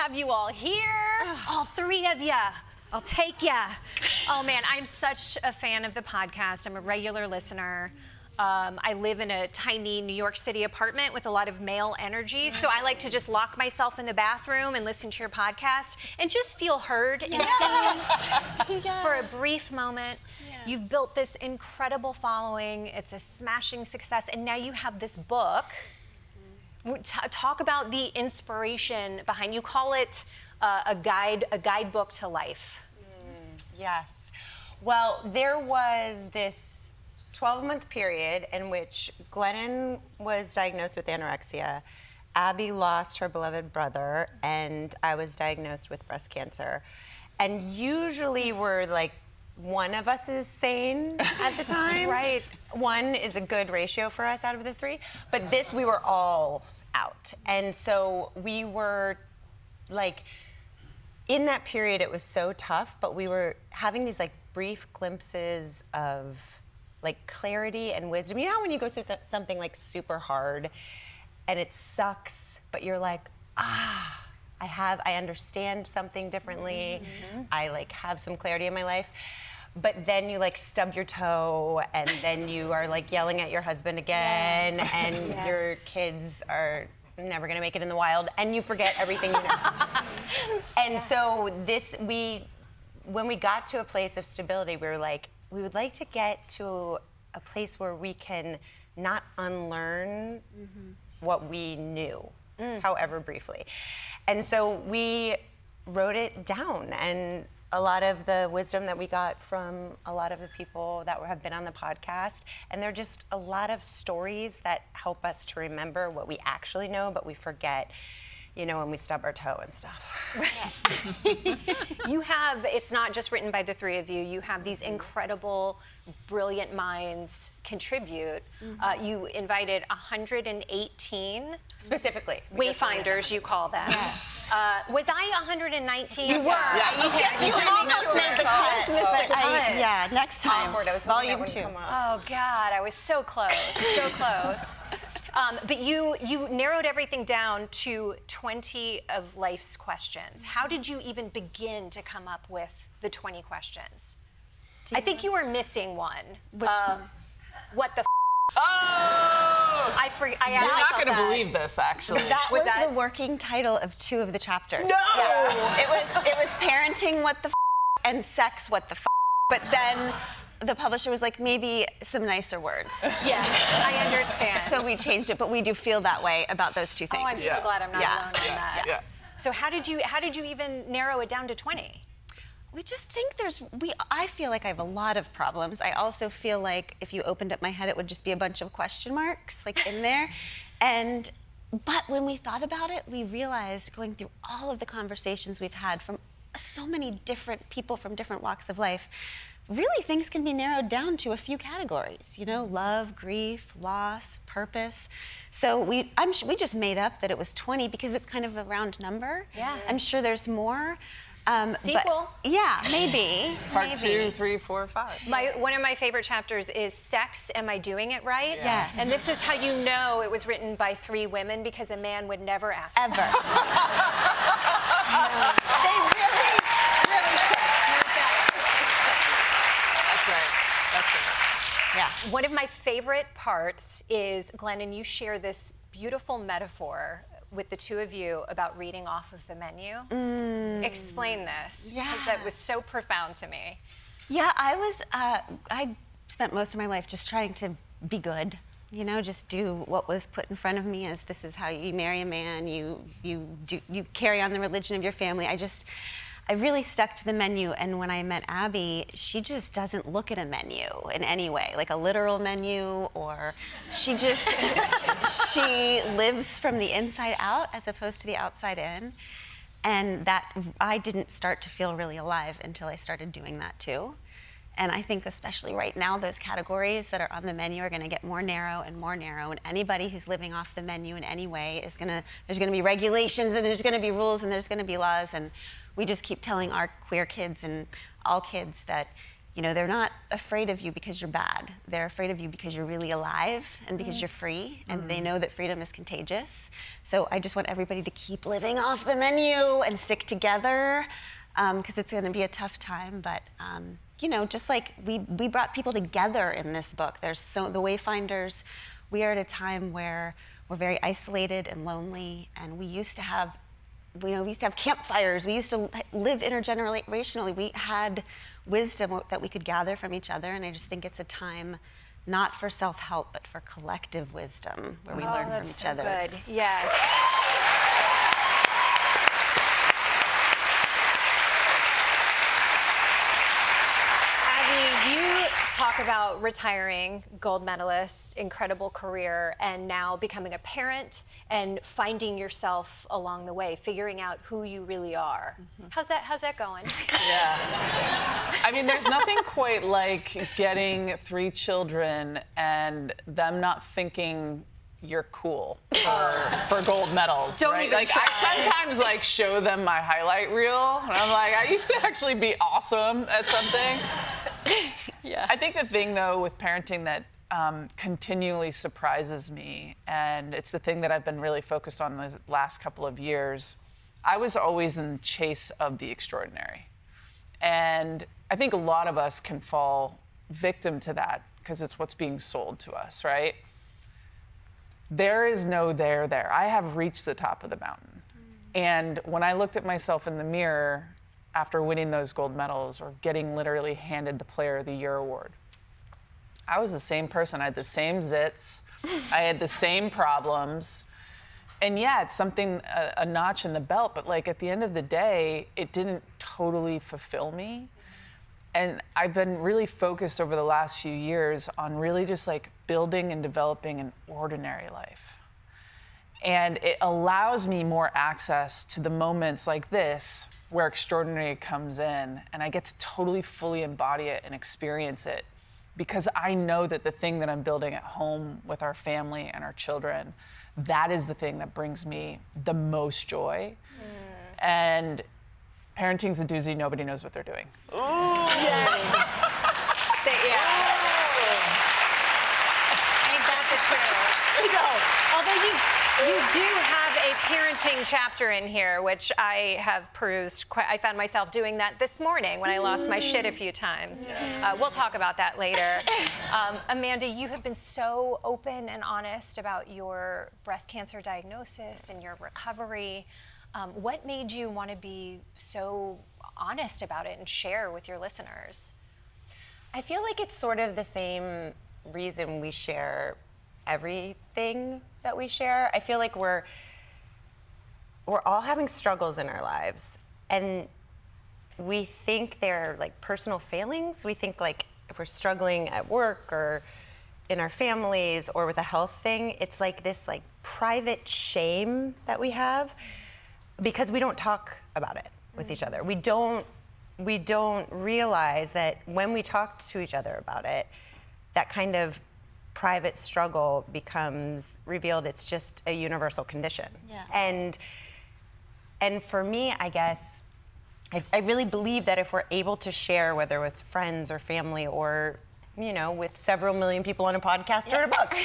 have you all here. All three of ya. I'll take ya. Oh man, I'm such a fan of the podcast. I'm a regular listener. I live in a tiny New York City apartment with a lot of male energy, so I like to just lock myself in the bathroom and listen to your podcast and just feel heard and seen for a brief moment. Yes. You've built this incredible following. It's a smashing success, and now you have this book. Talk about the inspiration behind. You call it a guidebook to life. Yes. Well, there was this 12-month period in which Glennon was diagnosed with anorexia, Abby lost her beloved brother, and I was diagnosed with breast cancer. And usually we're like, one of us is sane at the time. Right. One is a good ratio for us out of the three. But this, we were all out. And so we were like, in that period, it was so tough, but we were having these like brief glimpses of like clarity and wisdom. You know when you go through something like super hard and it sucks, but you're like, I understand something differently. Mm-hmm. I like have some clarity in my life. But then you like stub your toe and then you are like yelling at your husband again and your kids are never gonna make it in the wild and you forget everything you know. And so when we got to a place of stability, we were like, we would like to get to a place where we can not unlearn what we knew, however briefly. And so we wrote it down, and a lot of the wisdom that we got from a lot of the people that have been on the podcast, and they're just a lot of stories that help us to remember what we actually know, but we forget, you know, when we stub our toe and stuff. Right. You have, it's not just written by the three of you, you have these incredible, brilliant minds contribute. You invited 118 specifically wayfinders, you call them. Yeah. Was I 119? You were. Yeah. You almost made the cut. Yeah, next time. Awkward. I was Volume 2. Oh God, I was so close, so close. But you narrowed everything down to 20 of life's questions. How did you even begin to come up with the 20 questions? I think you were missing one. Which one? What the Oh! I asked We're not going to believe this, actually. That was the working title of 2 of the chapters. No! Yeah. It was parenting what the and sex what the but then the publisher was like, maybe some nicer words. Yes, I understand. So we changed it, but we do feel that way about those 2 things. Oh, I'm so glad I'm not alone on that. Yeah. So how did you even narrow it down to 20? We just think I feel like I have a lot of problems. I also feel like if you opened up my head, it would just be a bunch of question marks like in there. But when we thought about it, we realized going through all of the conversations we've had from so many different people from different walks of life, really things can be narrowed down to a few categories, you know, love, grief, loss, purpose. So we just made up that it was 20 because it's kind of a round number. Yeah. I'm sure there's more. Sequel. Yeah, maybe. Part 2, 3, 4, 5. One of my favorite chapters is Sex, Am I Doing It Right? Yes. And this is how you know it was written by 3 women, because a man would never ask Ever. them. They really should. That's right. That's it. Yeah. One of my favorite parts is, Glennon, you share this beautiful metaphor with the 2 of you about reading off of the menu. Explain this, because that was so profound to me. Yeah, I spent most of my life just trying to be good, you know, just do what was put in front of me as this is how you marry a man, you carry on the religion of your family. I really stuck to the menu, and when I met Abby, she just doesn't look at a menu in any way, like a literal menu, or she lives from the inside out as opposed to the outside in. And that I didn't start to feel really alive until I started doing that too. And I think especially right now, those categories that are on the menu are gonna get more narrow, and anybody who's living off the menu in any way there's gonna be regulations, and there's gonna be rules, and there's gonna be laws, and we just keep telling our queer kids and all kids that they're not afraid of you because you're bad. They're afraid of you because you're really alive and because you're free, and they know that freedom is contagious. So I just want everybody to keep living off the menu and stick together, because it's going to be a tough time. But just like we brought people together in this book. The Wayfinders, we are at a time where we're very isolated and lonely, and we used to have campfires. We used to live intergenerationally. We had wisdom that we could gather from each other, and I just think it's a time not for self-help, but for collective wisdom, where we learn from each other. Good. Yes. You talk about retiring, gold medalist, incredible career, and now becoming a parent and finding yourself along the way, figuring out who you really are. How's that going? Yeah. I mean, there's nothing quite like getting 3 children and them not thinking you're cool for gold medals. Don't right? even Like, try. I sometimes show them my highlight reel, and I'm like, I used to actually be awesome at something. Yeah. I think the thing, though, with parenting that continually surprises me, and it's the thing that I've been really focused on the last couple of years, I was always in the chase of the extraordinary. And I think a lot of us can fall victim to that because it's what's being sold to us, right? There is no there. I have reached the top of the mountain. And when I looked at myself in the mirror after winning those gold medals or getting literally handed the Player of the Year award, I was the same person. I had the same zits. I had the same problems. And yeah, it's something, a notch in the belt, but at the end of the day, it didn't totally fulfill me. And I've been really focused over the last few years on really just building and developing an ordinary life. And it allows me more access to the moments like this where extraordinary comes in, and I get to totally fully embody it and experience it, because I know that the thing that I'm building at home with our family and our children, that is the thing that brings me the most joy. And parenting's a doozy. Nobody knows what they're doing. Ooh. Yes. Ain't that the truth? Although you do have a parenting chapter in here, which I have perused. I found myself doing that this morning when I lost my shit a few times. Yes. We'll talk about that later. Amanda, you have been so open and honest about your breast cancer diagnosis and your recovery. What made you want to be so honest about it and share with your listeners? I feel like it's sort of the same reason we share everything that we share. I feel like we're all having struggles in our lives, and we think they're personal failings. We think if we're struggling at work or in our families or with a health thing, it's this private shame that we have because we don't talk about it with each other. We don't realize that when we talk to each other about it, that kind of private struggle becomes revealed. It's just a universal condition. Yeah. And for me, I guess, I really believe that if we're able to share, whether with friends or family or, with several million people on a podcast or a book,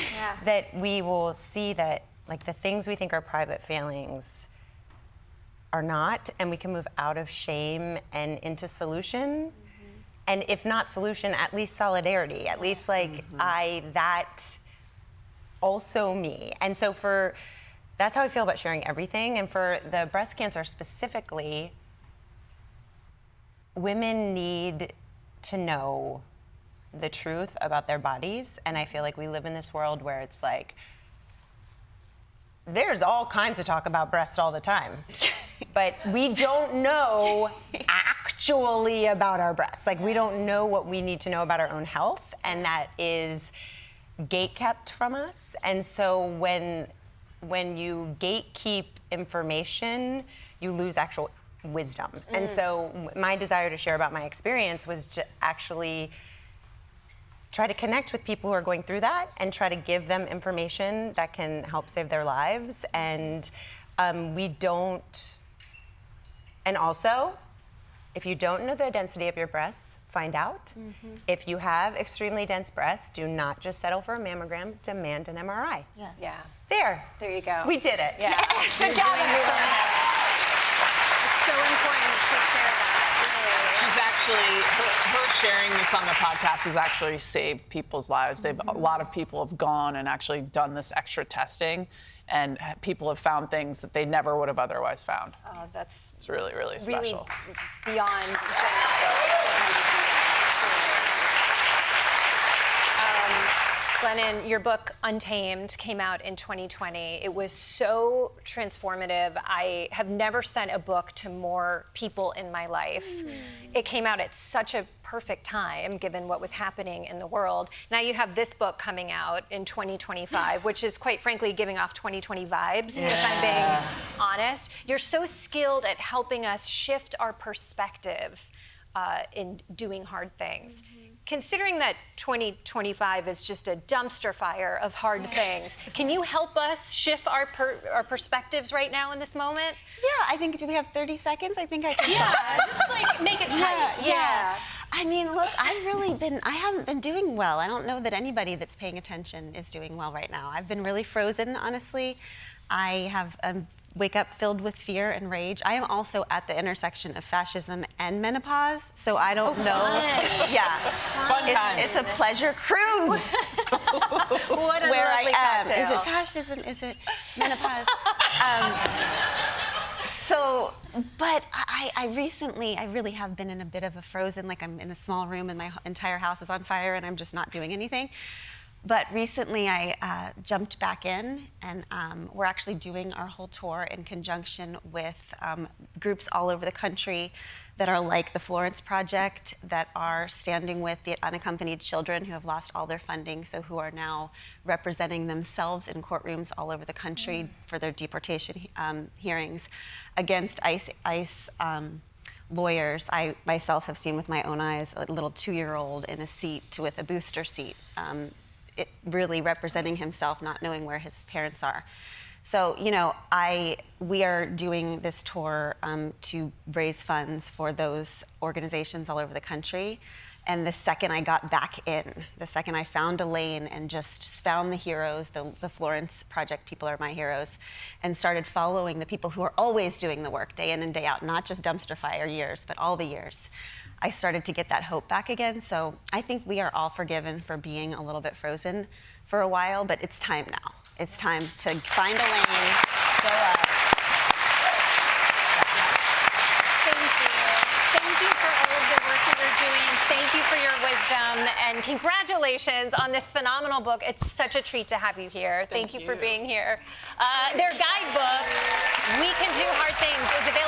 that we will see that the things we think are private failings are not, and we can move out of shame and into solution. And if not solution, at least solidarity, at least that also me. And so that's how I feel about sharing everything. And for the breast cancer specifically, women need to know the truth about their bodies. And I feel like we live in this world where it's there's all kinds of talk about breasts all the time, but we don't know actually about our breasts. We don't know what we need to know about our own health, and that is gatekept from us. And so when you gatekeep information, you lose actual wisdom. And so my desire to share about my experience was to actually try to connect with people who are going through that and try to give them information that can help save their lives. And and also, If you don't know the density of your breasts, find out. If you have extremely dense breasts, do not just settle for a mammogram, demand an MRI. Yes. Yeah. There you go. We did it. Yeah. Good job, everyone. It's so important to share that. She's actually, her sharing this on the podcast has actually saved people's lives. A lot of people have gone and actually done this extra testing, and people have found things that they never would have otherwise found. Oh, that's It's really, really special. beyond Glennon, your book Untamed came out in 2020. It was so transformative. I have never sent a book to more people in my life. It came out at such a perfect time given what was happening in the world. Now you have this book coming out in 2025, which is quite frankly giving off 2020 vibes, if I'm being honest. You're so skilled at helping us shift our perspective in doing hard things. Considering that 2025 is just a dumpster fire of hard things, can you help us shift our perspectives right now in this moment? Yeah, I think, do we have 30 seconds? I think I can. Just like make it tight. Yeah. I mean, look, I haven't been doing well. I don't know that anybody that's paying attention is doing well right now. I've been really frozen, honestly. I have wake up filled with fear and rage. I am also at the intersection of fascism and menopause, so I don't know. Fun. Yeah. Fun times. It's a pleasure cruise. What a where I lovely am. cocktail. Is it fascism? Is it menopause? But I really have been in a bit of a frozen, like I'm in a small room and my entire house is on fire and I'm just not doing anything. But recently I jumped back in, and we're actually doing our whole tour in conjunction with groups all over the country that are like the Florence Project, that are standing with the unaccompanied children who have lost all their funding, so who are now representing themselves in courtrooms all over the country for their deportation hearings against ICE lawyers. I myself have seen with my own eyes a little 2-year-old in a seat with a booster seat, it really representing himself, not knowing where his parents are. So, you know, we are doing this tour to raise funds for those organizations all over the country. And the second I got back in, the second I found a lane and just found the heroes, the Florence Project people are my heroes, and started following the people who are always doing the work day in and day out, not just dumpster fire years, but all the years, I started to get that hope back again. So I think we are all forgiven for being a little bit frozen for a while, but it's time now. It's time to find a lane, go up. Thank you for all of the work that you're doing. Thank you for your wisdom, and congratulations on this phenomenal book. It's such a treat to have you here. Thank you for being here. Their guidebook, We Can Do Hard Things, is available